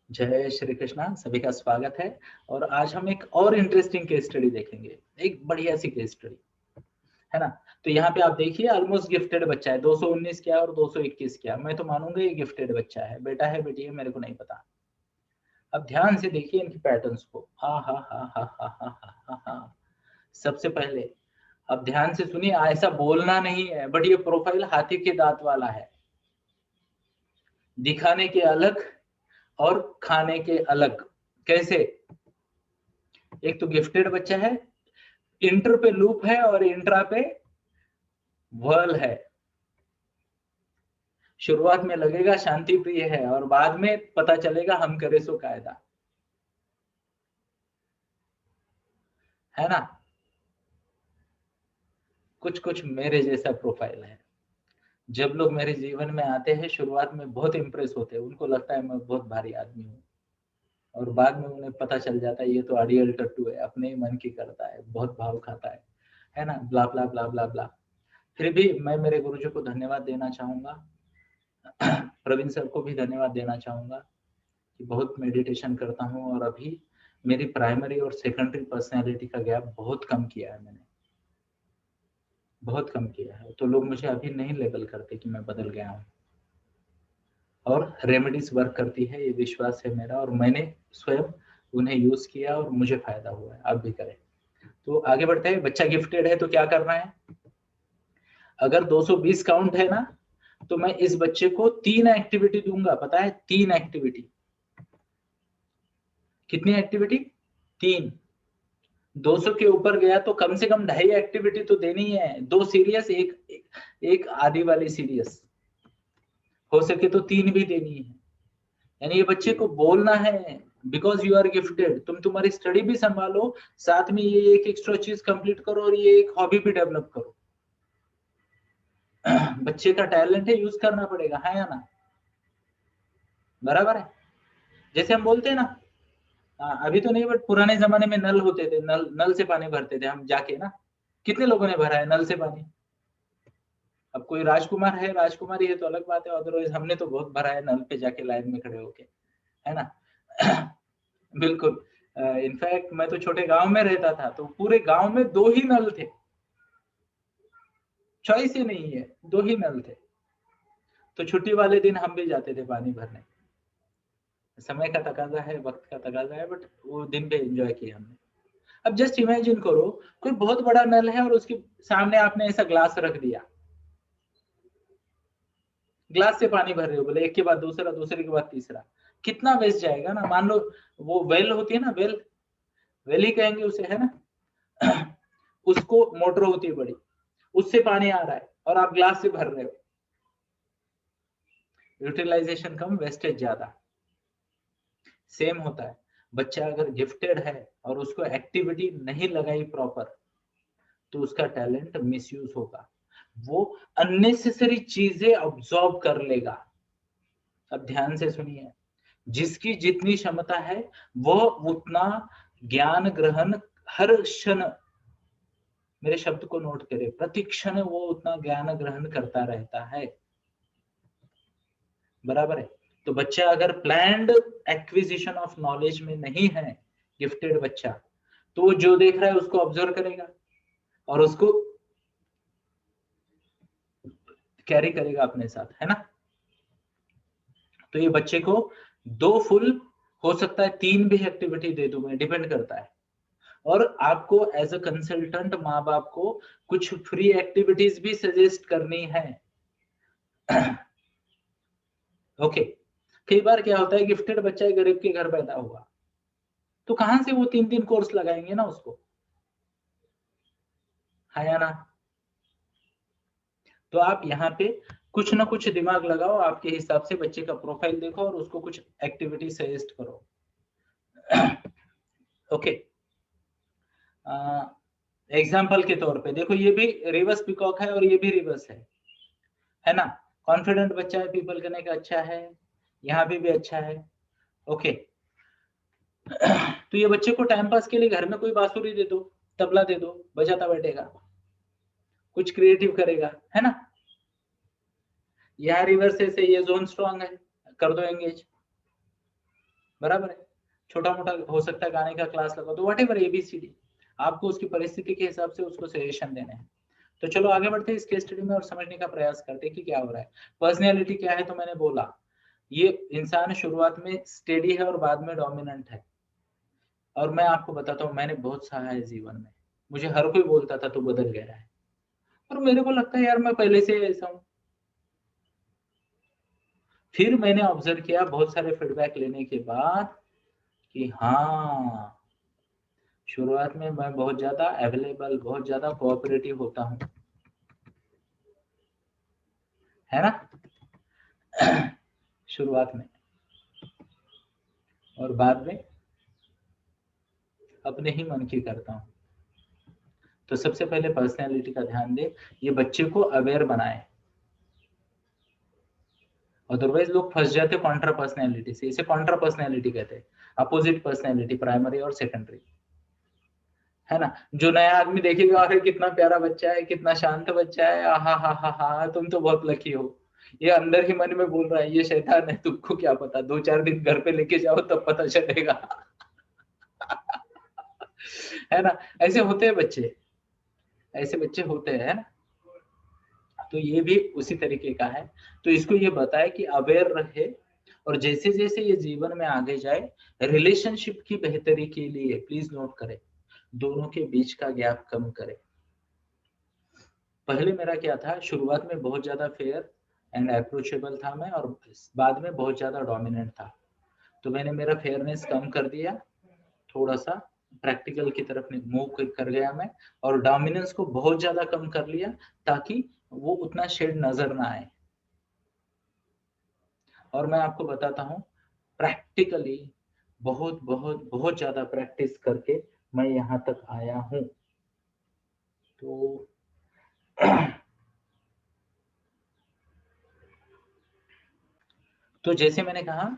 जय श्री कृष्णा, सभी का स्वागत है। और आज हम एक और इंटरेस्टिंग केस स्टडी देखेंगे, एक बढ़िया सी केस स्टडी, है ना। तो यहाँ पे आप देखिए, ऑलमोस्ट गिफ्टेड बच्चा है। 219 क्या और 221 क्या, मैं तो मानूंगा ये गिफ्टेड बच्चा है। बेटा है बेटी है मेरे को नहीं पता। अब ध्यान से देखिए इनकी पैटर्न्स को। हा हा हा हा हा हा हा हा हा। सबसे पहले अब ध्यान से सुनिए, ऐसा बोलना नहीं है, बट ये प्रोफाइल हाथी के दांत वाला है। दिखाने के अलग और खाने के अलग। कैसे? एक तो गिफ्टेड बच्चा है, इंटर पे लूप है और इंट्रा पे वर्ल है। शुरुआत में लगेगा शांति प्रिय है और बाद में पता चलेगा हम करे सो कायदा, है ना। कुछ कुछ मेरे जैसा प्रोफाइल है। जब लोग मेरे जीवन में आते हैं शुरुआत में बहुत इंप्रेस होते हैं, उनको लगता है मैं बहुत भारी आदमी हूँ, और बाद में उन्हें पता चल जाता है ये तो अड़ियल टट्टू है, अपने ही मन की करता है, बहुत भाव खाता है ना। ब्ला ब्ला ब्ला ब्ला ब्ला। फिर भी मैं मेरे गुरुजी को धन्यवाद देना चाहूंगा, प्रवीण सर को भी धन्यवाद देना चाहूंगा कि बहुत मेडिटेशन करता हूँ और अभी मेरी प्राइमरी और सेकेंडरी पर्सनैलिटी का गैप बहुत कम किया है मैंने, बहुत कम किया है। तो लोग मुझे अभी नहीं लेबल करते कि मैं बदल गया हूँ, और रेमेडीज वर्क करती है, ये विश्वास है मेरा, और मैंने स्वयं उन्हें यूज किया और मुझे फायदा हुआ है। आप भी करें। तो आगे बढ़ते हैं। बच्चा गिफ्टेड है तो क्या करना है? अगर 220 काउंट है ना, तो मैं इस बच्चे को 3 एक्टिविटी दूंगा। पता है? 3 एक्टिविटी। कितनी एक्टिविटी? 3। 200 के ऊपर गया तो कम से कम 2.5 एक्टिविटी तो देनी है। 2 सीरियस, एक आधी वाली सीरियस, हो सके तो 3 भी देनी है। यानी ये बच्चे को बोलना है, बिकॉज यू आर गिफ्टेड। तुम तुम्हारी स्टडी भी संभालो, साथ में ये एक एक्स्ट्रा चीज कंप्लीट करो और ये एक हॉबी भी डेवलप करो। बच्चे का टैलेंट है, यूज करना पड़ेगा, है या ना? बराबर है। जैसे हम बोलते हैं ना, अभी तो नहीं, बट पुराने जमाने में नल होते थे, नल नल से पानी भरते थे हम जाके ना। कितने लोगों ने भरा है नल से पानी? अब कोई राजकुमार है, राजकुमारी है तो अलग बात है, अदरवाइज हमने तो बहुत भरा है नल पे जाके लाइन में खड़े होके, है ना। बिल्कुल। इनफैक्ट मैं तो छोटे गांव में रहता था, तो पूरे गांव में 2 ही नल थे। चॉइस ही नहीं है, 2 ही नल थे। तो छुट्टी वाले दिन हम भी जाते थे पानी भरने। समय का तकाजा है, वक्त का तकाजा है, बट वो दिन पे एंजॉय किया हमने। अब जस्ट इमेजिन करो, कोई बहुत बड़ा नल है और उसके सामने आपने ऐसा ग्लास रख दिया, ग्लास से पानी भर रहे हो, बोले एक के बाद दूसरा, दूसरे के बाद तीसरा, कितना वेस्ट जाएगा ना। मान लो वो वेल होती है ना, वेल, वेल ही कहेंगे उसे, है ना। उसको मोटर होती है बड़ी, उससे पानी आ रहा है और आप ग्लास से भर रहे हो। यूटिलाइजेशन कम, वेस्टेज ज्यादा। सेम होता है। बच्चा अगर गिफ्टेड है और उसको एक्टिविटी नहीं लगाई प्रॉपर, तो उसका टैलेंट मिसयूज होगा। वो अननेसेसरी चीजें ऑब्जॉर्व कर लेगा। अब ध्यान से सुनिए, जिसकी जितनी क्षमता है वह उतना ज्ञान ग्रहण हर क्षण, मेरे शब्द को नोट करें, प्रति क्षण वो उतना ज्ञान ग्रहण करता रहता है। बराबर है। तो बच्चा अगर प्लान्ड एक्विजिशन ऑफ नॉलेज में नहीं है, गिफ्टेड बच्चा, तो वो जो देख रहा है उसको ऑब्जर्व करेगा और उसको कैरी करेगा अपने साथ, है ना। तो ये बच्चे को 2 फुल, हो सकता है 3 भी एक्टिविटी दे दूं मैं, डिपेंड करता है। और आपको एज अ कंसल्टेंट माँ बाप को कुछ फ्री एक्टिविटीज भी सजेस्ट करनी है। ओके। कई बार क्या होता है, गिफ्टेड बच्चा गरीब के घर पैदा हुआ, तो कहां से वो 3 कोर्स लगाएंगे ना उसको, है या ना। तो आप यहाँ पे कुछ ना कुछ दिमाग लगाओ, आपके हिसाब से बच्चे का प्रोफाइल देखो और उसको कुछ एक्टिविटी सजेस्ट करो। ओके। एग्जाम्पल के तौर पे देखो, ये भी रिवर्स पीकॉक है और ये भी रिवर्स है ना। कॉन्फिडेंट बच्चा है, पीपल करने का अच्छा है, यहाँ पे भी अच्छा है। ओके। तो ये बच्चे को टाइम पास के लिए घर में कोई बांसुरी दे दो, तबला दे दो, बजाता बैठेगा, कुछ क्रिएटिव करेगा, है ना। यहाँ रिवर्स से ये जोन स्ट्रांग है, कर दो एंगेज। बराबर है। छोटा मोटा हो सकता है गाने का क्लास लगा, तो व्हाटएवर ABCD, आपको उसकी परिस्थिति के हिसाब से उसको सजेशन देने हैं। तो चलो आगे बढ़ते हैं इस केस स्टडी में और समझने का प्रयास करते हैं कि क्या हो रहा है। पर्सनैलिटी क्या है, तो मैंने बोला ये इंसान शुरुआत में स्टेडी है और बाद में डोमिनेंट है। और मैं आपको बताता हूँ, मैंने बहुत सहा है जीवन में, मुझे हर कोई बोलता था तू बदल गया है, और मेरे को लगता है यार मैं पहले से ऐसा हूँ। फिर मैंने ऑब्जर्व किया बहुत सारे फीडबैक लेने के बाद कि हाँ, शुरुआत में मैं बहुत ज्यादा अवेलेबल, बहुत ज्यादा कोऑपरेटिव होता हूँ, है ना शुरुआत में, और बाद में अपने ही मन की करता हूँ। तो सबसे पहले पर्सनैलिटी का ध्यान दे, ये बच्चे को अवेयर बनाए। अदरवाइज लोग फंस जाते कॉन्ट्रा पर्सनैलिटी से, इसे कॉन्ट्रा पर्सनैलिटी कहते हैं, अपोजिट पर्सनैलिटी, प्राइमरी और सेकेंडरी, है ना। जो नया आदमी देखेगा, अरे कितना प्यारा बच्चा है, कितना शांत बच्चा है, हा हा हा हा, तुम तो बहुत लकी हो, ये अंदर ही मन में बोल रहा है, ये शैतान है, तुमको क्या पता, 2-4 दिन घर पे लेके जाओ तब पता चलेगा है ना। ऐसे होते हैं बच्चे, ऐसे बच्चे होते हैं ना। तो ये भी उसी तरीके का है। तो इसको ये बताए कि अवेयर रहे, और जैसे जैसे ये जीवन में आगे जाए, रिलेशनशिप की बेहतरी के लिए प्लीज नोट करें, दोनों के बीच का गैप कम करें। पहले मेरा क्या था, शुरुआत में बहुत ज्यादा फेयर एंड अप्रोचेबल था मैं, और बाद में बहुत ज्यादा डोमिनेंट था। तो मैंने मेरा फेयरनेस कम कर दिया, थोड़ा सा प्रैक्टिकल की तरफ मूव कर गया मैं, और डोमिनेंस को बहुत ज्यादा कम कर लिया, ताकि वो उतना शेड नजर ना आए। और मैं आपको बताता हूँ, प्रैक्टिकली बहुत बहुत बहुत ज्यादा प्रैक्टिस करके मैं यहाँ तक आया हूँ। तो तो जैसे मैंने कहा,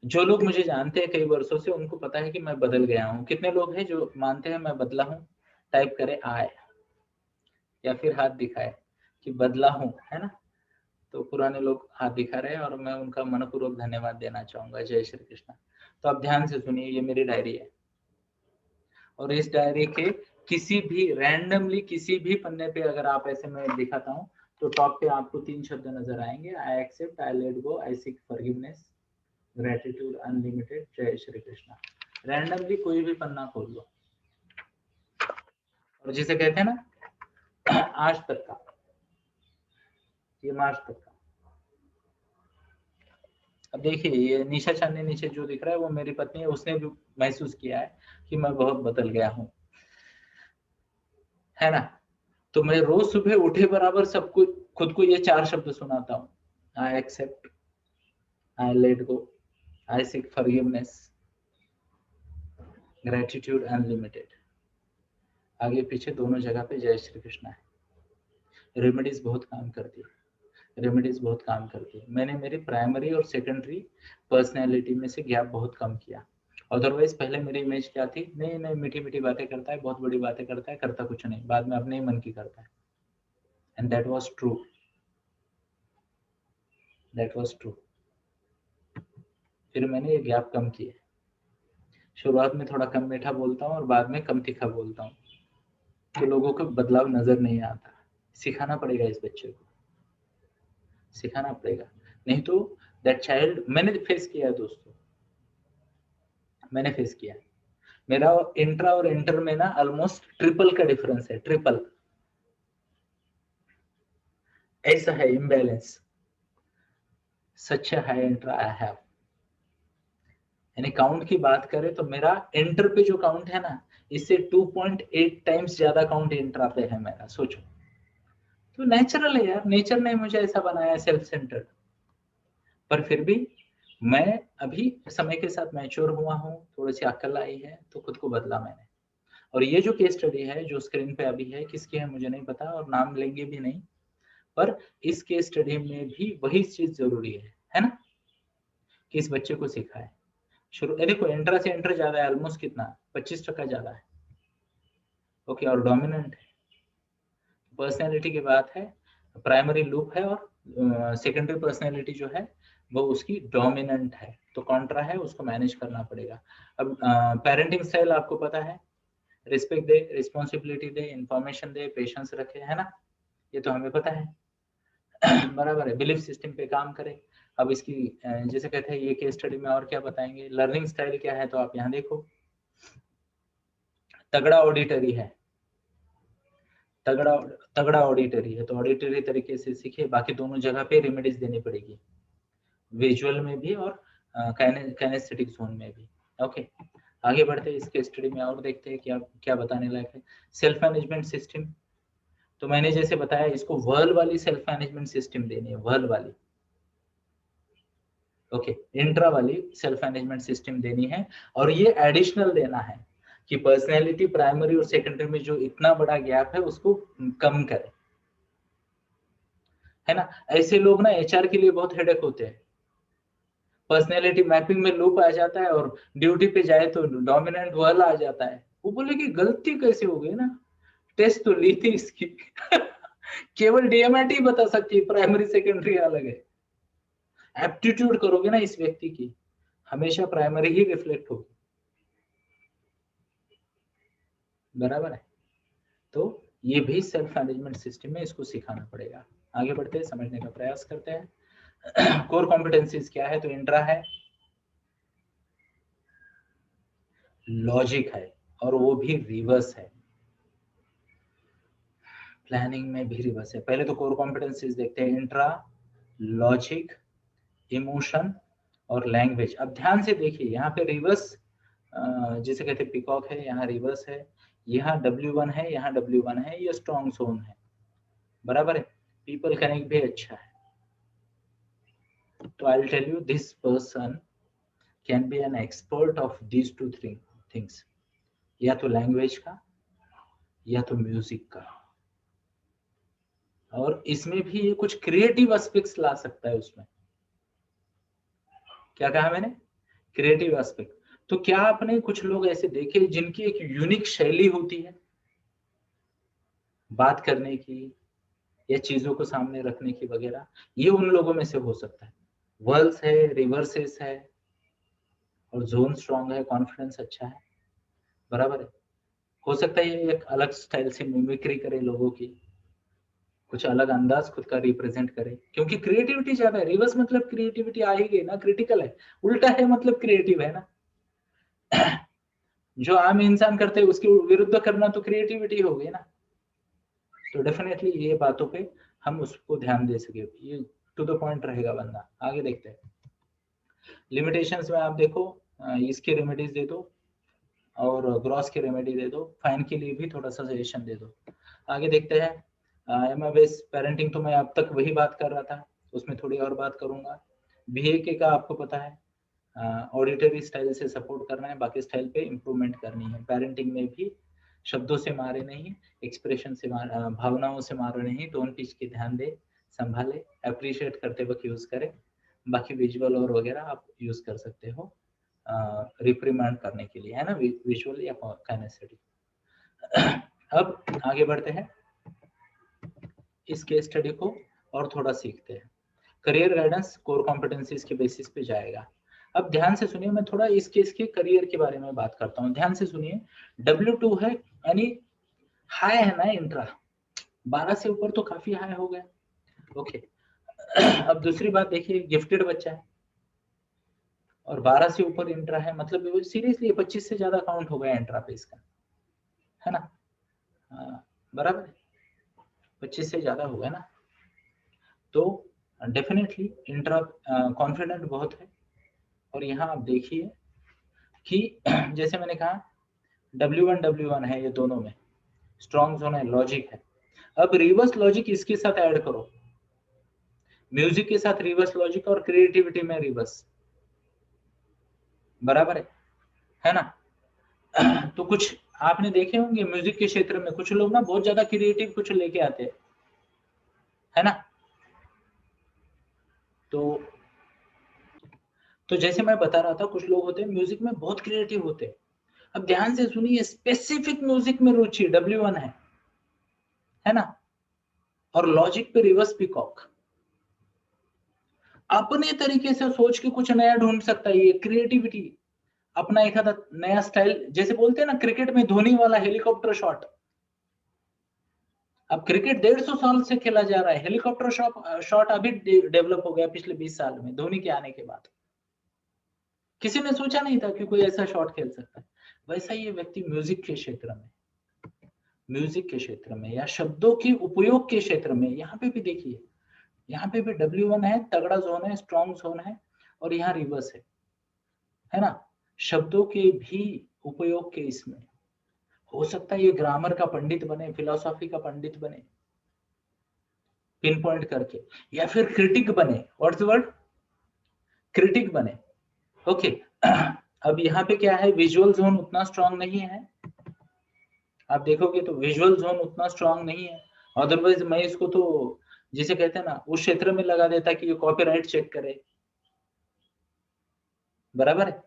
जो लोग मुझे जानते हैं कई वर्षों से, उनको पता है कि मैं बदल गया हूँ। कितने लोग हैं जो मानते हैं मैं बदला हूँ? टाइप करें आए, या फिर हाथ दिखाए कि बदला हूँ, है ना। तो पुराने लोग हाथ दिखा रहे हैं, और मैं उनका मनपूर्वक धन्यवाद देना चाहूंगा। जय श्री कृष्ण। तो आप ध्यान से सुनिए, ये मेरी डायरी है, और इस डायरी के किसी भी रैंडमली किसी भी पन्ने पे अगर आप ऐसे मैं दिखाता हूँ, तो टॉप पे आपको 3 शब्द नजर आएंगे, I accept, I let go, I seek forgiveness, gratitude unlimited, जय श्री कृष्ण। रैंडमली कोई भी पन्ना खोल लो, और जिसे कहते हैं ना आज तक का, ये मार्च तक का। अब देखिए, ये निशा चांदनी नीचे जो दिख रहा है वो मेरी पत्नी है, उसने भी महसूस किया है कि मैं बहुत बदल गया हूँ, है ना। तो मैं रोज सुबह उठे बराबर सबको खुद को ये 4 शब्द सुनाता हूँ, I accept, I let go, I seek forgiveness, gratitude unlimited. आगे पीछे दोनों जगह पे जय श्री कृष्ण है। रेमेडीज बहुत काम करती है, रेमेडीज बहुत काम करती है। मैंने मेरी प्राइमरी और सेकेंडरी पर्सनैलिटी में से गैप बहुत कम किया। अदरवाइज पहले मेरी इमेज क्या थी, नहीं नहीं मीठी मीठी बातें करता है, बहुत बड़ी बातें करता है, करता कुछ नहीं, बाद में अपने ही मन की करता है। And that was true, that was true. फिर मैंने ये गैप कम किए, शुरुआत में थोड़ा कम मीठा बोलता हूँ और बाद में कम तीखा बोलता हूँ, तो लोगों को बदलाव नजर नहीं आता। सिखाना पड़ेगा इस बच्चे को, सिखाना पड़ेगा, नहीं तो दैट चाइल्ड, मैंने फेस किया है दोस्तों, मैंने फेस किया। मेरा इंट्रा और इंटर में ना ऑलमोस्ट ट्रिपल का डिफरेंस है, ट्रिपल। ऐसा है इम्बैलेंस, सच है इंट्रा आई हैव। यानी काउंट की बात करें तो मेरा इंटर पे जो काउंट है ना, इससे 2.8 टाइम्स ज्यादा काउंट इंट्रा पे है मेरा, सोचो। तो नेचुरल है यार, नेचर ने मुझे ऐसा बनाया, सेल्फ सेंटर्ड। पर फिर भी मैं अभी समय के साथ मैच्योर हुआ हूँ, थोड़ी सी अक्ल आई है, तो खुद को बदला मैंने। और ये जो केस स्टडी है जो स्क्रीन पे अभी है, किसकी है मुझे नहीं पता, और नाम लेंगे भी नहीं, पर इस केस स्टडी में भी वही चीज जरूरी है ना, कि इस बच्चे को सिखाए। शुरू देखो, इंट्रा से इंटर ज्यादा है, ऑलमोस्ट कितना, 25% ज्यादा है, ओके, और डोमिनेंट है। पर्सनैलिटी की बात है, प्राइमरी लूप है, और सेकेंडरी पर्सनैलिटी जो है वो उसकी डोमिनेंट है। तो कॉन्ट्रा है, उसको मैनेज करना पड़ेगा। अब पेरेंटिंग स्टाइल आपको पता है, रिस्पेक्ट दे, रिस्पॉन्सिबिलिटी दे, इंफॉर्मेशन दे, पेशेंस रखे, है ना, ये तो हमें पता है। बराबर है। बिलीफ सिस्टम पे काम करे। अब इसकी जैसे कहते हैं ये केस स्टडी में और क्या बताएंगे, लर्निंग स्टाइल क्या है, तो आप यहाँ देखो, तगड़ा ऑडिटरी है, तगड़ा ऑडिटरी है, तो ऑडिटरी तरीके से सीखे। बाकी दोनों जगह पे रेमेडीज देनी पड़ेगी, विजुअल में भी और काइनेस्थेटिक जोन में भी। ओके, आगे बढ़ते हैं इसके स्टडी में और देखते हैं क्या क्या बताने लायक है। सेल्फ मैनेजमेंट सिस्टम, तो मैंने जैसे बताया इसको वर्ल वाली सेल्फ मैनेजमेंट सिस्टम देनी है, वर्ल वाली। ओके, इंट्रा वाली सेल्फ मैनेजमेंट सिस्टम देनी है, और ये एडिशनल देना है कि पर्सनैलिटी प्राइमरी और सेकेंडरी में जो इतना बड़ा गैप है उसको कम करे, है ना। ऐसे लोग ना एचआर के लिए बहुत हेडेक होते हैं। पर्सनैलिटी मैपिंग में लूप आ जाता है और ड्यूटी पे जाए तो डोमिनेंट वर्ल आ जाता है, वो बोले कि गलती कैसे हो गई ना, टेस्ट तो ली थी इसकी केवल डीएमआईटी बता सकती है, प्राइमरी सेकेंडरी अलग है। एप्टीट्यूड करोगे ना इस व्यक्ति की, हमेशा प्राइमरी ही रिफ्लेक्ट होगी, बराबर है। तो ये भी सेल्फ मैनेजमेंट सिस्टम में इसको सिखाना पड़ेगा। आगे बढ़ते हैं, समझने का प्रयास करते हैं। कोर कॉम्पिटेंसीज क्या है, तो इंट्रा है, लॉजिक है, और वो भी रिवर्स है, प्लानिंग में भी रिवर्स है। पहले तो कोर कॉम्पिटेंसीज देखते हैं, इंट्रा, लॉजिक, इमोशन और लैंग्वेज। अब ध्यान से देखिए, यहाँ पे रिवर्स जिसे कहते हैं पिकॉक है, यहाँ रिवर्स है, यहाँ W1 है, यहाँ W1 है, ये स्ट्रॉन्ग जोन है, बराबर है। पीपल कनेक्ट भी अच्छा है। तो I will tell you this person can be an expert of these two things, या तो लैंग्वेज का या तो म्यूजिक का, और इसमें भी ये कुछ क्रिएटिव एस्पेक्ट्स ला सकता है उसमें। क्या कहा मैंने, क्रिएटिव एस्पेक्ट। तो क्या आपने कुछ लोग ऐसे देखे जिनकी एक यूनिक शैली होती है बात करने की या चीजों को सामने रखने की वगैरह, ये उन लोगों में से हो सकता है। वर्ल्स है, रिवर्सेस है, और जोन स्ट्रॉन्ग है, कॉन्फिडेंस अच्छा है, बराबर है। हो सकता है ये एक अलग स्टाइल से मिमिक्री करे लोगों की, कुछ अलग अंदाज खुद का रिप्रेजेंट करे, क्योंकि क्रिएटिविटी ज्यादा है। रिवर्स मतलब क्रिएटिविटी आ ही गई ना, क्रिटिकल है, उल्टा है मतलब क्रिएटिव है ना। जो आम इंसान करते हैं उसके विरुद्ध करना तो क्रिएटिविटी हो गई ना। तो डेफिनेटली ये बातों पे हम उसको ध्यान दे सके, ये टू द पॉइंट रहेगा बंदा। आगे देखते हैं, लिमिटेशंस में आप देखो, इसके रेमेडीज दे दो और ग्रॉस के रेमेडी दे दो, फाइन के लिए भी थोड़ा सा सजेशन दे दो। आगे देखते हैं, एमआईबीएस पेरेंटिंग, तो मैं अब तक वही बात कर रहा था, उसमें थोड़ी और बात करूंगा। बीएके का आपको पता है, ऑडिटरी स्टाइल से सपोर्ट करना है, बाकी स्टाइल पे इम्प्रूवमेंट करनी है। पेरेंटिंग में भी शब्दों से मारे नहीं, एक्सप्रेशन से भावनाओं से मारे नहीं, टोन पिच की ध्यान दे, संभाले, अप्रिशिएट करते वक्त यूज करें। बाकी विजुअल और वगैरह आप यूज कर सकते हो रिप्रीमेंट करने के लिए, है ना, विजुअल या काइनेस्थेटिक। अब आगे बढ़ते हैं, इस केस स्टडी को और थोड़ा सीखते हैं। करियर गाइडेंस कोर कॉम्पिटेंसीज के बेसिस पे जाएगा। अब ध्यान से सुनिए, मैं थोड़ा इस केस के करियर के बारे में बात करता हूँ, ध्यान से सुनिए। W2 है, यानी हाई है ना इंट्रा, 12 से ऊपर तो काफी हाई हो गया। ओके, अब दूसरी बात देखिए, गिफ्टेड बच्चा है और 12 से ऊपर इंट्रा है, मतलब सीरियसली 25 से ज्यादा काउंट हो गया इंट्रा पे इसका, है ना, बराबर है, 25 से ज्यादा हो गया ना। तो डेफिनेटली इंट्रा कॉन्फिडेंट बहुत है। और यहाँ आप देखिए कि जैसे मैंने कहा W1 है, ये दोनों में स्ट्रॉन्ग जोन है, लॉजिक है। अब रिवर्स लॉजिक इसके साथ ऐड करो, म्यूजिक के साथ रिवर्स लॉजिक और क्रिएटिविटी में रिवर्स, बराबर है ना। तो कुछ आपने देखे होंगे म्यूजिक के क्षेत्र में कुछ लोग ना बहुत ज्यादा क्रिएटिव कुछ लेके आते हैं, है ना। तो जैसे मैं बता रहा था, कुछ लोग होते हैं म्यूजिक में बहुत क्रिएटिव होते हैं। अब ध्यान से सुनिए, स्पेसिफिक म्यूजिक में रुचि W1 है ना, और लॉजिक पे रिवर्स पीकॉक। अपने तरीके से सोच के कुछ नया ढूंढ सकता है, ये क्रिएटिविटी, अपना एक आधा नया स्टाइल, जैसे बोलते हैं ना क्रिकेट में धोनी वाला हेलीकॉप्टर शॉट। अब क्रिकेट 150 साल से खेला जा रहा है, हेलीकॉप्टर शॉट अभी डेवलप हो गया पिछले 20 साल में धोनी के आने के बाद। किसी ने सोचा नहीं था कि कोई ऐसा शॉट खेल सकता है। वैसा ये व्यक्ति म्यूजिक के क्षेत्र में या शब्दों के उपयोग के क्षेत्र में, यहाँ पे भी देखिए, यहाँ पे भी W1 है, तगड़ा जोन है, स्ट्रॉन्ग जोन है, और यहाँ रिवर्स है ना। शब्दों के भी उपयोग के इसमें हो सकता है ये ग्रामर का पंडित बने, फिलोसॉफी का पंडित बने पिन पॉइंट करके, या फिर क्रिटिक बने। What's the word? क्रिटिक बने। ओके अब यहाँ पे क्या है, विजुअल जोन उतना स्ट्रांग नहीं है, आप देखोगे तो विजुअल जोन उतना स्ट्रांग नहीं है। अदरवाइज मैं इसको तो जिसे कहते हैं ना उस क्षेत्र में लगा देता कि ये कॉपीराइट चेक करे, बराबर है।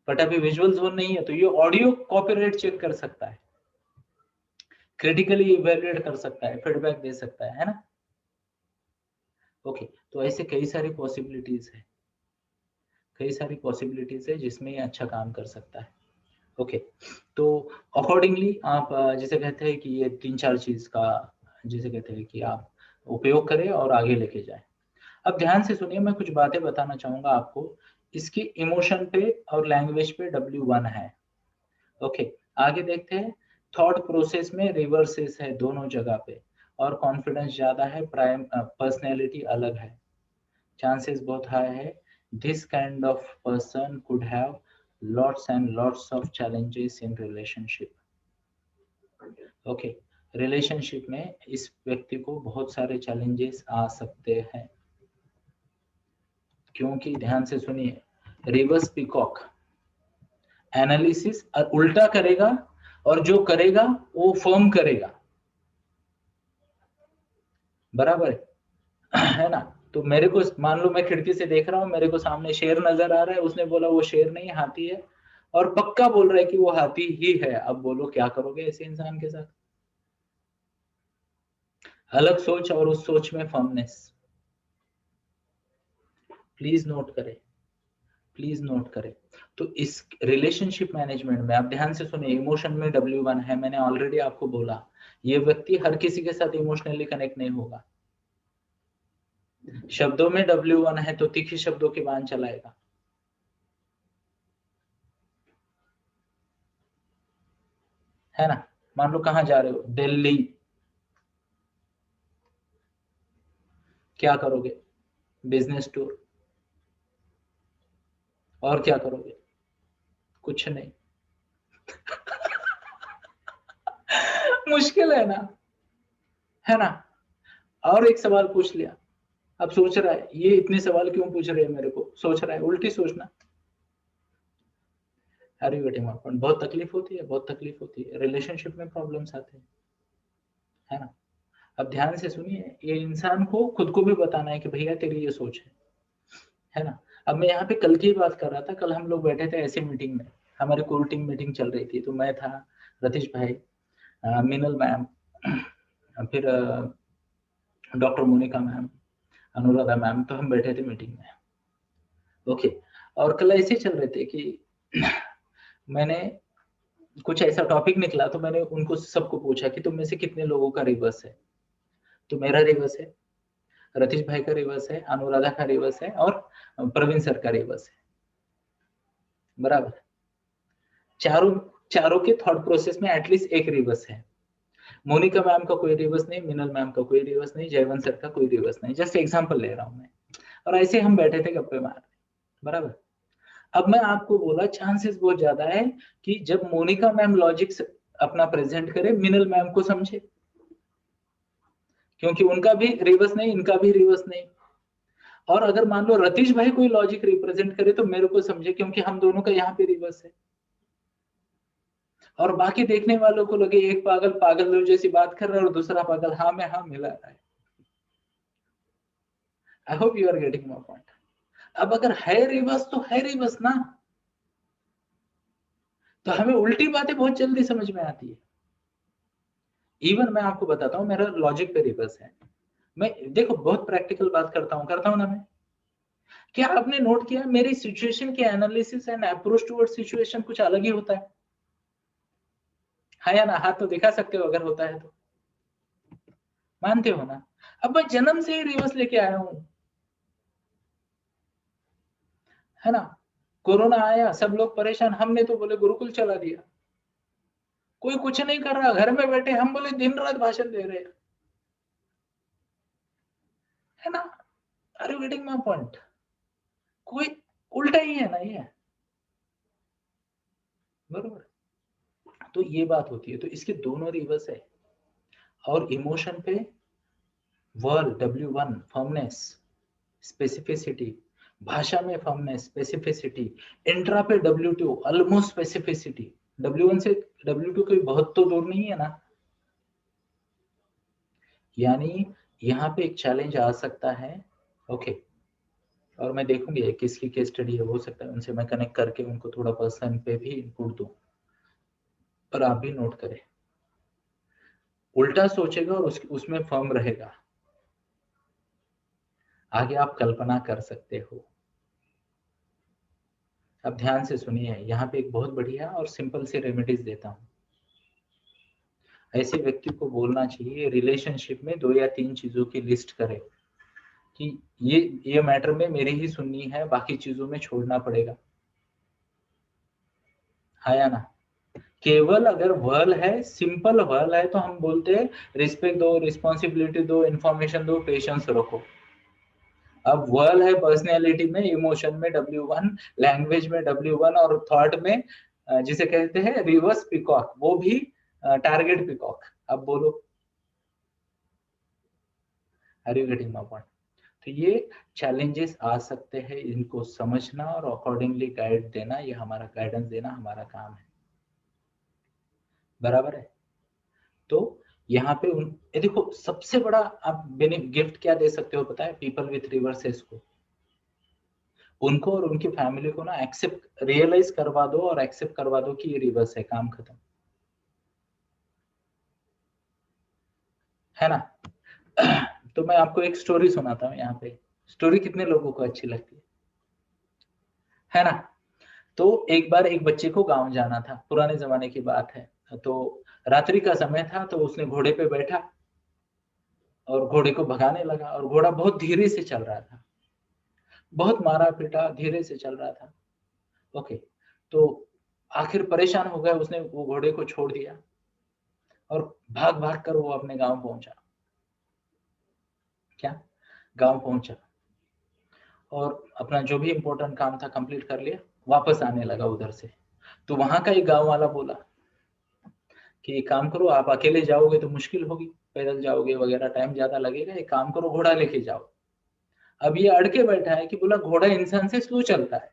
बट अभी विजुअल जोन नहीं है तो ये ऑडियो कॉपीराइट चेक कर सकता है, क्रिटिकली इवैल्यूएट कर सकता है, फीडबैक दे सकता है ना। ओके तो ऐसे कई सारी पॉसिबिलिटीज है जिसमें ये अच्छा काम कर सकता है। ओके तो अकॉर्डिंगली आप जिसे कहते हैं कि ये 3-4 चीज का जिसे कहते हैं कि आप उपयोग करें और आगे लेके जाएं। अब ध्यान से सुनिए, मैं कुछ बातें बताना चाहूंगा आपको। इसके इमोशन पे और लैंग्वेज पे W1 है। ओके आगे देखते हैं। थॉट प्रोसेस में रिवर्सेस है दोनों जगह पे, और कॉन्फिडेंस ज्यादा है, प्राइम पर्सनैलिटी अलग है, चांसेस बहुत हाई है। This kind of person could have lots and lots of challenges in relationship. Okay relationship में इस व्यक्ति को बहुत सारे चैलेंजेस आ सकते हैं, क्योंकि ध्यान से सुनिए, रिवर्स पीकॉक एनालिसिस उल्टा करेगा, और जो करेगा वो फर्म करेगा, बराबर है ना। तो मेरे को मान लो मैं खिड़की से देख रहा हूँ, मेरे को सामने शेर नजर आ रहा है, उसने बोला वो शेर नहीं हाथी है, और पक्का बोल रहा है कि वो हाथी ही है। अब बोलो क्या करोगे ऐसे इंसान के साथ? अलग सोच और उस सोच में फर्मनेस। प्लीज नोट करें। तो इस रिलेशनशिप मैनेजमेंट में आप ध्यान से सुनिए, इमोशन में W1 है, मैंने ऑलरेडी आपको बोला, ये व्यक्ति हर किसी के साथ इमोशनली कनेक्ट नहीं होगा। शब्दों में W1 है तो तीखी शब्दों की बाण चलाएगा, है ना। मान लो कहाँ जा रहे हो, दिल्ली, क्या करोगे? Business tour. और क्या करोगे? कुछ नहीं मुश्किल है ना। और एक सवाल पूछ लिया, अब सोच रहा है ये इतने सवाल क्यों पूछ रहे हैं मेरे को, सोच रहा है उल्टी सोचना। अरे बेटे मापन बहुत तकलीफ होती है, रिलेशनशिप में प्रॉब्लम्स आते हैं, है ना। अब ध्यान से सुनिए, ये इंसान को खुद को भी बताना है कि भैया तेरी ये सोच है ना। अब मैं यहाँ पे कल की बात कर रहा था, कल हम लोग बैठे थे ऐसे मीटिंग में, हमारी कोर टीम मीटिंग चल रही थी, तो मैं था, रतीश भाई, मीनल मैम, फिर doctor Monika ma'am, Anuradha ma'am, तो हम बैठे थे मीटिंग में। ओके और कल ऐसे चल रहे थे कि मैंने कुछ ऐसा टॉपिक निकला, तो मैंने उनको सबको पूछा कि तुम में से कितने लोगों का रिवर्स है। तो मेरा रिवर्स है, रतीश भाई का रिवर्स है, अनुराधा का रिवर्स है, और प्रवीण सर का रिवर्स है, बराबर। चारों चारों के थॉट प्रोसेस में एटलीस्ट एक रिवर्स है। मोनिका मैम का कोई रिवर्स नहीं, मिनल मैम का कोई रिवर्स नहीं, जयवंत सर का कोई रिवर्स नहीं, जस्ट एग्जांपल ले रहा हूं मैं। और ऐसे हम बैठे थे गप्पे मार, बराबर। अब मैं आपको बोला चांसेस बहुत ज्यादा है कि जब मोनिका मैम लॉजिक अपना प्रेजेंट करे, मिनल मैम को समझे, क्योंकि उनका भी रिवर्स नहीं, इनका भी रिवर्स नहीं। और अगर मान लो रतीश भाई कोई लॉजिक रिप्रेजेंट करे तो मेरे को समझे, क्योंकि हम दोनों का यहाँ पे रिवर्स है। और बाकी देखने वालों को लगे एक पागल पागल जैसी बात कर रहा है और दूसरा पागल हाँ में हाँ मिला रहा है। I hope you are getting my point. अब अगर है रिवर्स तो है रिवर्स ना, तो हमें उल्टी बातें बहुत जल्दी समझ में आती है। इवन मैं आपको बताता हूँ, मेरा लॉजिक पे रिवर्स है। मैं देखो बहुत प्रैक्टिकल बात करता हूँ ना मैं, क्या आपने नोट किया मेरी सिचुएशन के analysis and approach toward situation कुछ अलग ही होता है? हाँ या ना? हाथ तो दिखा सकते हो अगर होता है तो, मानते हो ना? अब मैं जन्म से ही रिवर्स लेके आया हूं, है ना? कोरोना आया, सब लोग परेशान, हमने तो बोले गुरुकुल चला दिया। कोई कुछ नहीं कर रहा, घर में बैठे, हम बोले दिन रात भाषण दे रहे हैं, है ना? Are you getting my point? कोई उल्टा ही है ना ये, बरोबर? तो ये बात होती है, तो इसके दोनों रिवर्स है। और इमोशन पे वर्ल W1 फर्मनेस स्पेसिफिसिटी, भाषा में फर्मनेस स्पेसिफिसिटी, इंट्रा पे W2 ऑलमोस्ट स्पेसिफिसिटी। W1 से W2 कोई बहुत तो दूर नहीं है ना? यानी यहाँ पे एक चैलेंज आ सकता है, ओके। और मैं देखूंगी किसकी केस स्टडी है, हो सकता है उनसे मैं कनेक्ट करके उनको थोड़ा पर्सन पे भी इनपुट दूं, पर आप भी नोट करें, उल्टा सोचेगा और उसमें फर्म रहेगा, आगे आप कल्पना कर सकते हो। अब ध्यान से सुनिए, यहाँ पे एक बहुत बढ़िया और सिंपल सी रेमेडीज देता हूँ। ऐसे व्यक्ति को बोलना चाहिए रिलेशनशिप में 2 या 3 चीजों की लिस्ट करे कि ये मैटर में मेरी ही सुननी है, बाकी चीजों में छोड़ना पड़ेगा, हाँ या ना? केवल अगर वर्ल है, सिंपल वर्ल है, तो हम बोलते हैं रिस्पेक्ट दो, रिस्पॉन्सिबिलिटी दो, इंफॉर्मेशन दो, पेशेंस रखो। अब वर्ल है पर्सनैलिटी में, इमोशन में W1, लैंग्वेज में W1 और थॉट में जिसे कहते हैं रिवर्स पिकॉक, वो भी टारगेट पिकॉक। अब बोलो, are you getting my point? तो ये चैलेंजेस आ सकते हैं, इनको समझना और अकॉर्डिंगली गाइड देना, ये हमारा गाइडेंस देना हमारा काम है, बराबर है? तो यहाँ पे ये देखो, सबसे बड़ा आप गिफ्ट क्या दे सकते हो पता है पीपल विथ रिवर्सेस को? उनको और उनकी फैमिली को ना एक्सेप्ट, रियलाइज करवा दो और एक्सेप्ट करवा दो कि ये रिवर्स है, काम खत्म, है ना? तो मैं आपको एक स्टोरी सुनाता हूँ यहाँ पे। स्टोरी कितने लोगों को अच्छी लगती है ना? तो एक बार एक बच्चे को गांव जाना था, पुराने जमाने की बात है। तो रात्रि का समय था, तो उसने घोड़े पे बैठा और घोड़े को भगाने लगा, और घोड़ा बहुत धीरे से चल रहा था, बहुत मारा पीटा, धीरे से चल रहा था, ओके। तो आखिर परेशान हो गया, उसने वो घोड़े को छोड़ दिया और भाग भाग कर वो अपने गांव पहुंचा। क्या? गांव पहुंचा और अपना जो भी इंपॉर्टेंट काम था कंप्लीट कर लिया, वापस आने लगा उधर से। तो वहां का एक गांव वाला बोला कि एक काम करो, आप अकेले जाओगे तो मुश्किल होगी, पैदल जाओगे वगैरह, टाइम ज्यादा लगेगा, एक काम करो घोड़ा लेके जाओ। अब ये अड़के बैठा है कि बोला घोड़ा इंसान से स्लो चलता है,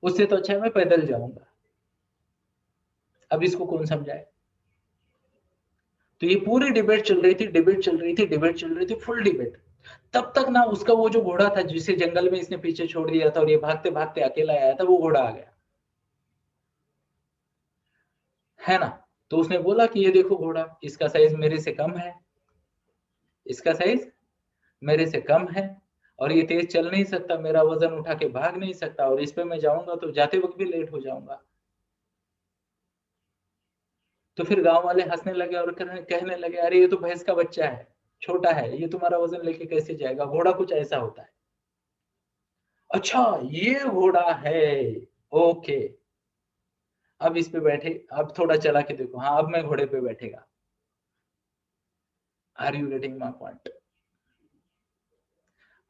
उससे तो अच्छा है मैं पैदल जाऊंगा। अब इसको कौन समझाए? तो ये पूरी डिबेट चल रही थी, डिबेट चल रही थी, डिबेट चल रही थी, फुल डिबेट। तब तक ना उसका वो जो घोड़ा था जिसे जंगल में इसने पीछे छोड़ दिया था और ये भागते भागते अकेला आया था, वो घोड़ा आ गया, है ना? तो उसने बोला कि ये देखो घोड़ा, इसका साइज मेरे से कम है, इसका साइज मेरे से कम है, और ये तेज चल नहीं सकता, मेरा वजन उठा के भाग नहीं सकता, और इस पे मैं जाऊंगा तो जाते वक्त भी लेट हो जाऊंगा। तो फिर गांव वाले हंसने लगे और कहने लगे, अरे ये तो भैंस का बच्चा है, छोटा है, ये तुम्हारा वजन लेके कैसे जाएगा, घोड़ा कुछ ऐसा होता है। अच्छा, ये घोड़ा है, ओके। अब इस पे बैठे, अब थोड़ा चला के देखो, हाँ अब मैं घोड़े पे बैठेगा। Are you getting my point?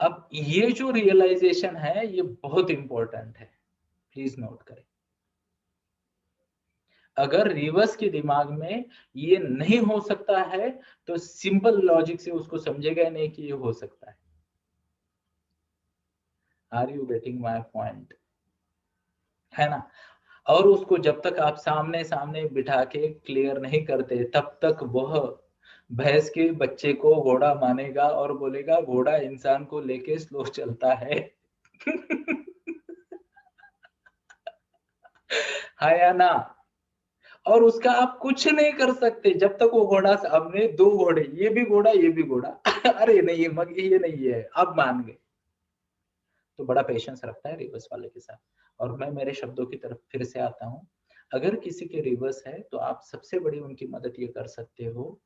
अब ये जो रियलाइजेशन है ये बहुत इंपॉर्टेंट है, प्लीज नोट करें। अगर रिवर्स के दिमाग में ये नहीं हो सकता है, तो सिंपल लॉजिक से उसको समझेगा नहीं कि ये हो सकता है। Are you getting my point? है ना? और उसको जब तक आप सामने सामने बिठा के क्लियर नहीं करते, तब तक वह भैंस के बच्चे को घोड़ा मानेगा और बोलेगा घोड़ा इंसान को लेके स्लो चलता है। हाँ या ना? और उसका आप कुछ नहीं कर सकते जब तक वो घोड़ा, हमने 2 घोड़े, ये भी घोड़ा ये भी घोड़ा। अरे नहीं ये नहीं है, अब मान गए। तो बड़ा पेशेंस रखता है रिवर्स वाले के साथ। और मैं मेरे शब्दों की तरफ फिर से आता हूँ, अगर किसी के रिवर्स है तो आप सबसे बड़ी उनकी मदद ये कर सकते हो,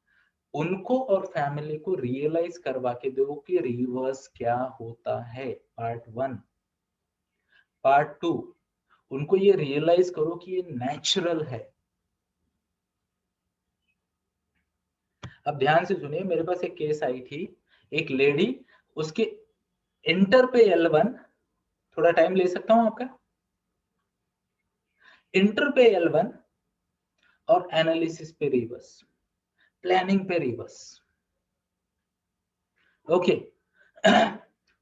उनको और फैमिली को रियलाइज करवा के दो कि रिवर्स क्या होता है, पार्ट 1। पार्ट 2, उनको ये रियलाइज करो कि ये नेचुरल है। अब ध्यान से सुनिए, मेरे पास एक केस आई थी, एक लेडी, उसके इंटर पे L1, थोड़ा टाइम ले सकता हूं आपका, इंटर पे L1 और एनालिसिस पे रिवर्स, प्लानिंग पे रिवर्स। ओके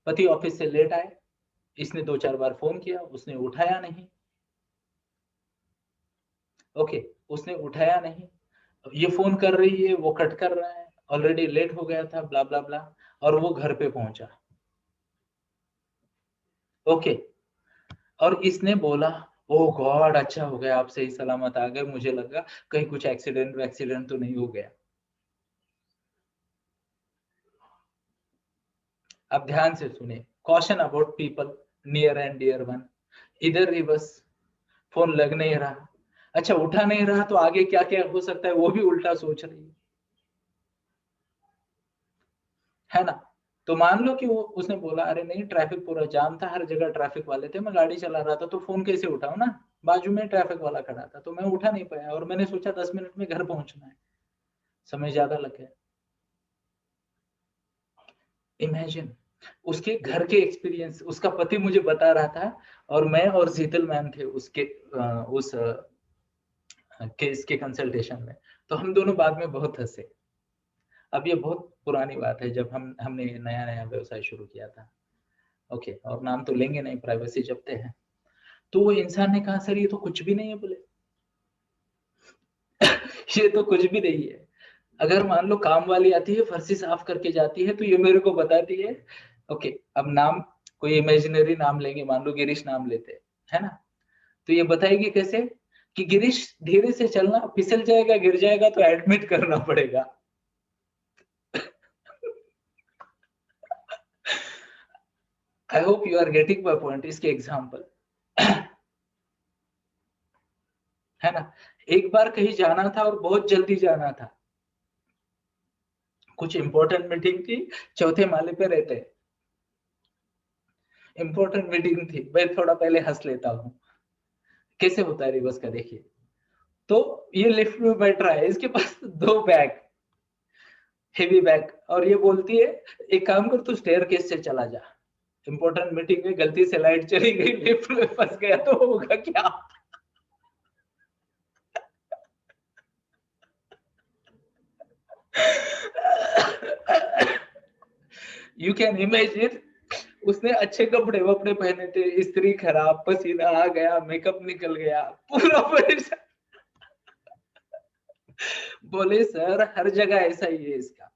पति ऑफिस से लेट आए, इसने 2-4 बार फोन किया, उसने उठाया नहीं। ओके उसने उठाया नहीं, ये फोन कर रही है, वो कट कर रहा है, ऑलरेडी लेट हो गया था, ब्ला ब्ला ब्ला, और वो घर पे पहुंचा। ओके और इसने बोला, ओ गॉड अच्छा हो गया आप सही सलामत आ गए, मुझे लगा कहीं कुछ एक्सीडेंट तो नहीं हो गया। अब ध्यान से सुने, caution about people near and dear one. इधर रिवर्स, फोन लग नहीं रहा, अच्छा उठा नहीं रहा तो आगे क्या क्या हो सकता है वो भी उल्टा सोच रही है ना। तो मान लो कि वो उसने बोला अरे नहीं ट्रैफिक पूरा जाम था, हर जगह ट्रैफिक वाले थे, मैं गाड़ी चला रहा था तो फोन कैसे उठाऊं ना, बाजू में ट्रैफिक वाला खड़ा था तो मैं उठा नहीं पाया, और मैंने सोचा 10 मिनट में घर पहुंचना है, समय ज्यादा लग गया। इमेजिन उसके घर के एक्सपीरियंस, उसका पति मुझे बता रहा था, और मैं और शीतल मैम थे उसके उस केस के कंसल्टेशन में, तो हम दोनों बाद में बहुत हंसे। अब ये बहुत पुरानी बात है, जब हमने नया नया व्यवसाय शुरू किया था। ओके और नाम तो लेंगे नहीं, प्राइवेसी जपते हैं। तो वो इंसान ने कहा सर ये तो कुछ भी नहीं है, बोले ये तो कुछ भी नहीं है। अगर मान लो काम वाली आती है, फर्शी साफ करके जाती है, तो ये मेरे को बताती है। ओके अब नाम, कोई इमेजिनरी नाम लेंगे, मान लो गिरीश नाम लेते हैं, है ना, तो ये बताएगी कैसे कि गिरीश धीरे से चलना, फिसल जाएगा गिर जाएगा तो एडमिट करना पड़ेगा। I hope you are getting my point, इसके एग्जाम्पल है ना। एक बार कहीं जाना था और बहुत जल्दी जाना था, कुछ इंपॉर्टेंट मीटिंग थी, चौथे माले पे रहते हैं, इंपॉर्टेंट मीटिंग थी, मैं थोड़ा पहले हंस लेता हूँ, कैसे होता है रिवर्स का देखिए। तो ये लिफ्ट में बैठ रहा है, इसके पास 2 बैग, हेवी बैग, और ये बोलती है एक काम कर तू स्टेयरकेस से चला जा, इंपॉर्टेंट मीटिंग में गलती से लाइट चली गई, लिफ्ट में फंस गया तो होगा क्या। यू कैन इमेजिन, उसने अच्छे कपड़े वपड़े पहने थे, इस्त्री खराब, पसीना आ गया, मेकअप निकल गया, पूरा परेशान। बोले सर हर जगह ऐसा ही है इसका,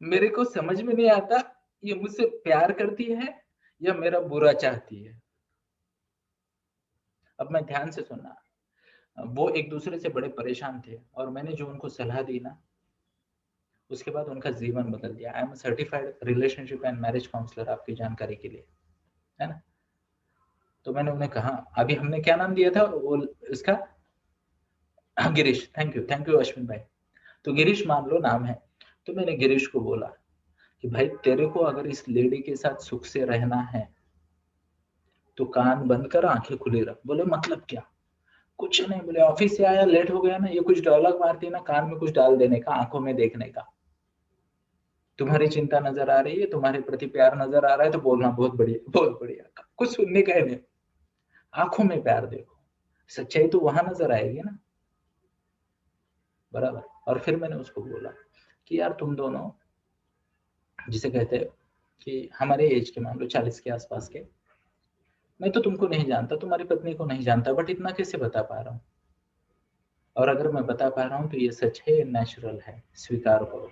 मेरे को समझ में नहीं आता ये मुझसे प्यार करती है या मेरा बुरा चाहती है। अब मैं ध्यान से सुनना, वो एक दूसरे से बड़े परेशान थे, और मैंने जो उनको सलाह दी ना, उसके बाद उनका जीवन बदल दिया। I am certified relationship and marriage counsellor, आपकी जानकारी के लिए, है ना। तो मैंने उन्हें कहा, अभी हमने क्या नाम दिया था वो इसका, गिरीश, थैंक यू अश्विन भाई। तो गिरीश मान लो नाम है, तो मैंने गिरीश को बोला कि भाई तेरे को अगर इस लेडी के साथ सुख से रहना है तो कान बंद कर आंखें खुली रख। बोले मतलब क्या। कुछ नहीं, बोले ऑफिस से आया लेट हो गया ना, ये कुछ डायलॉग मारती है ना, कान में कुछ डाल देने का, आंखों में देखने का, तुम्हारी चिंता नजर आ रही है, तुम्हारे प्रति प्यार नजर आ रहा है, तो बोलना बहुत बढ़िया बहुत बढ़िया, कुछ सुनने का ही नहीं, आंखों में प्यार देखो, सच्चाई तो वहां नजर आएगी ना, बराबर। और फिर मैंने उसको बोला कि यार तुम दोनों, जिसे कहते हैं कि हमारे एज के, मान लो 40 के आसपास के, मैं तो तुमको नहीं जानता, तुम्हारी पत्नी को नहीं जानता, बट इतना कैसे बता पा रहा हूँ, और अगर मैं बता पा रहा हूँ तो ये सच है, नेचुरल है, स्वीकार करो,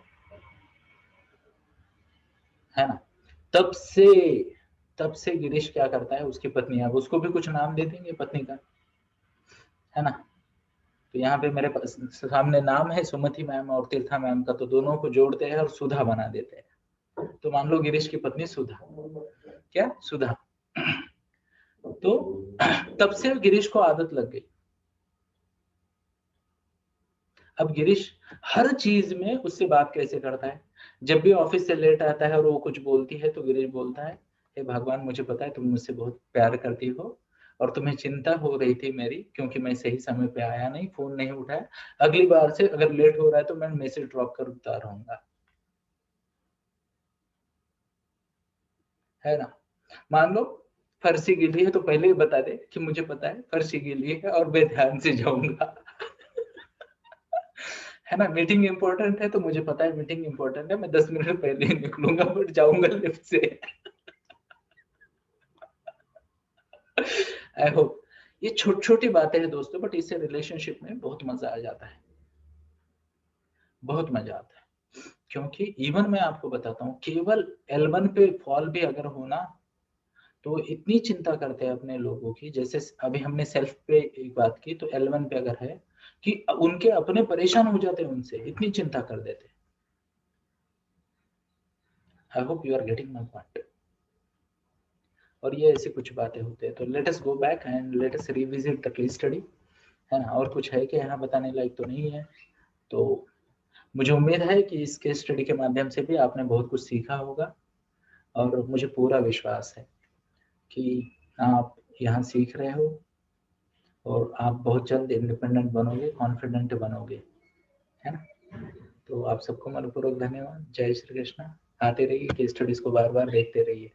है ना। तब से तब से गिरीश क्या करता है, उसकी पत्नी, अब उसको भी कुछ नाम दे देंगे पत्नी का, है ना। तो यहाँ पे मेरे पास सामने नाम है सुमति मैम और तीर्था मैम का, तो दोनों को जोड़ते हैं और सुधा बना देते हैं, तो मान लो गिरीश की पत्नी सुधा। क्या, सुधा। तो तब से गिरीश को आदत लग गई। अब गिरीश हर चीज में उससे बात कैसे करता है, जब भी ऑफिस से लेट आता है और वो कुछ बोलती है तो गिरीश बोलता है, हे भगवान मुझे पता है तुम मुझसे बहुत प्यार करती हो और तुम्हें चिंता हो रही थी मेरी क्योंकि मैं सही समय पे आया नहीं, फोन नहीं उठाया, अगली बार से अगर लेट हो रहा है तो मैं मैसेज ड्रॉप कर उतार रहूंगा, है ना। मान लो फर्शी गीली है तो पहले ही बता दे कि मुझे पता है फर्शी गीली है और मैं ध्यान से जाऊंगा। है ना, मीटिंग इंपॉर्टेंट है तो मुझे पता है मीटिंग इंपॉर्टेंट है, मैं 10 मिनट पहले ही निकलूंगा बट जाऊंगा लिफ्ट से। आई होप ये छोटी छोटी बातें हैं दोस्तों, बट इससे रिलेशनशिप में बहुत मजा आ जाता है, बहुत मजा आता है। क्योंकि इवन मैं आपको बताता हूँ, केवल L1 पे फॉल भी अगर होना तो इतनी चिंता करते हैं अपने लोगों की, जैसे अभी हमने सेल्फ पे एक बात की, तो L1 पे अगर है कि उनके अपने परेशान हो जाते हैं, उनसे इतनी चिंता कर देते हैं। I hope you are getting my point. और ये ऐसी कुछ बातें होते हैं, तो let us go back and let us revisit the case study, है ना। और कुछ है कि यहाँ बताने लायक तो नहीं है। तो मुझे उम्मीद है कि इस केस स्टडी के माध्यम से भी आपने बहुत कुछ सीखा होगा, और मुझे पूरा विश्वास है कि आप यहाँ सीख रहे हो और आप बहुत जल्द इंडिपेंडेंट बनोगे, कॉन्फिडेंट बनोगे, है ना। तो आप सबको मनपूर्वक धन्यवाद। जय श्री कृष्णा। आते रहिए, केस स्टडीज को बार बार देखते रहिए।